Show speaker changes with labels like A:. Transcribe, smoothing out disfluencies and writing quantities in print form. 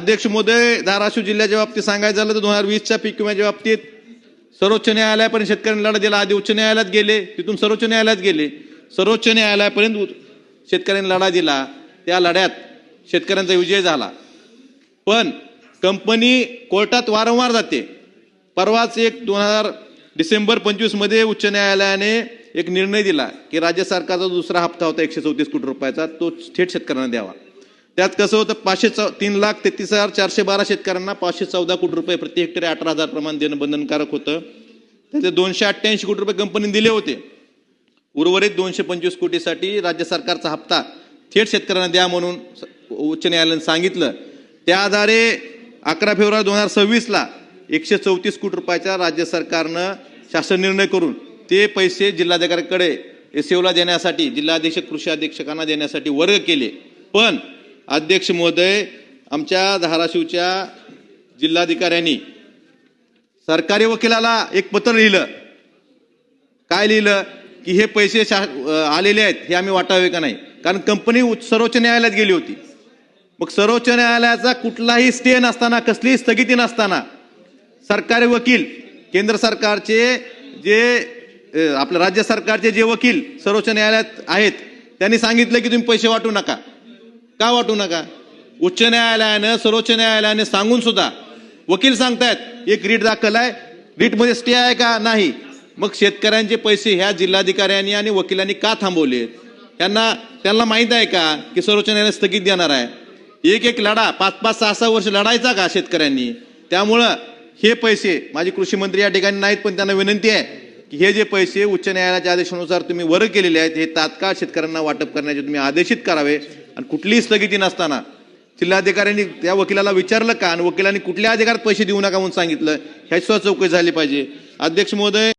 A: अध्यक्ष महोदय, धाराशिव जिल्ह्याच्या बाबतीत सांगायचं झालं तर 2020च्या पीक विम्याच्या बाबतीत सर्वोच्च न्यायालयापर्यंत शेतकऱ्यांना लढा दिला. आधी उच्च न्यायालयात गेले, तिथून सर्वोच्च न्यायालयात गेले, सर्वोच्च न्यायालयापर्यंत शेतकऱ्यांनी लढा दिला. त्या लढ्यात शेतकऱ्यांचा विजय झाला. पण कंपनी कोर्टात वारंवार जाते. परवाच एक डिसेंबर 25 मध्ये उच्च न्यायालयाने एक निर्णय दिला की राज्य सरकारचा दुसरा हप्ता होता 134 कोटी रुपयाचा, तो थेट शेतकऱ्यांना द्यावा. त्यात कसं होतं, 3,33,412 शेतकऱ्यांना 514 कोटी रुपये प्रति हेक्टरी 18,000 प्रमाण देणं बंधनकारक होतं. त्याचे 288 कोटी रुपये कंपनीने दिले होते. उर्वरित 225 कोटीसाठी राज्य सरकारचा हप्ता थेट शेतकऱ्यांना द्या म्हणून उच्च न्यायालयाने सांगितलं. त्या आधारे 11 फेब्रुवारी 2026ला 134 कोटी रुपयाचा राज्य सरकारनं शासन निर्णय करून ते पैसे जिल्हाधिकाऱ्यांकडे एसओला देण्यासाठी, जिल्हाधीक्षक कृषी अधीक्षकांना देण्यासाठी वर्ग केले. पण अध्यक्ष महोदय, आमच्या धाराशिवच्या जिल्हाधिकाऱ्यांनी सरकारी वकिलाला एक पत्र लिहिलं. काय लिहिलं की हे पैसे आलेले आहेत, हे आम्ही वाटावे का नाही, कारण कंपनी सर्वोच्च न्यायालयात गेली होती. मग सर्वोच्च न्यायालयाचा कुठलाही स्टे नसताना, कसलीही स्थगिती नसताना सरकारी वकील, केंद्र सरकारचे जे आपल्या राज्य सरकारचे जे वकील सर्वोच्च न्यायालयात आहेत, त्यांनी सांगितलं की तुम्ही पैसे वाटू नका. का वाटू नका? उच्च न्यायालयानं, सर्वोच्च न्यायालयाने सांगून सुद्धा वकील सांगतायत एक रीट दाखल आहे, रीटमध्ये स्टे आहे का? नाही. मग शेतकऱ्यांचे पैसे ह्या जिल्हाधिकाऱ्यांनी आणि वकिलांनी का थांबवलेत? त्यांना माहित आहे का की सर्वोच्च न्यायालय स्थगित देणार आहे? एक लढा 5-5, 6-6 वर्ष लढायचा का शेतकऱ्यांनी? त्यामुळं हे पैसे, माझे कृषी मंत्री या ठिकाणी नाहीत, पण त्यांना विनंती आहे की हे जे पैसे उच्च न्यायालयाच्या आदेशानुसार तुम्ही वर्ग केलेले आहेत, हे तात्काळ शेतकऱ्यांना वाटप करण्याचे तुम्ही आदेशित करावे. आणि कुठलीही स्थगिती नसताना जिल्हाधिकाऱ्यांनी त्या वकिलाला विचारलं का, आणि वकिलांनी कुठल्या अधिकारात पैसे देऊ नका म्हणून सांगितलं, ह्याची चौकशी झाली पाहिजे. अध्यक्ष महोदय,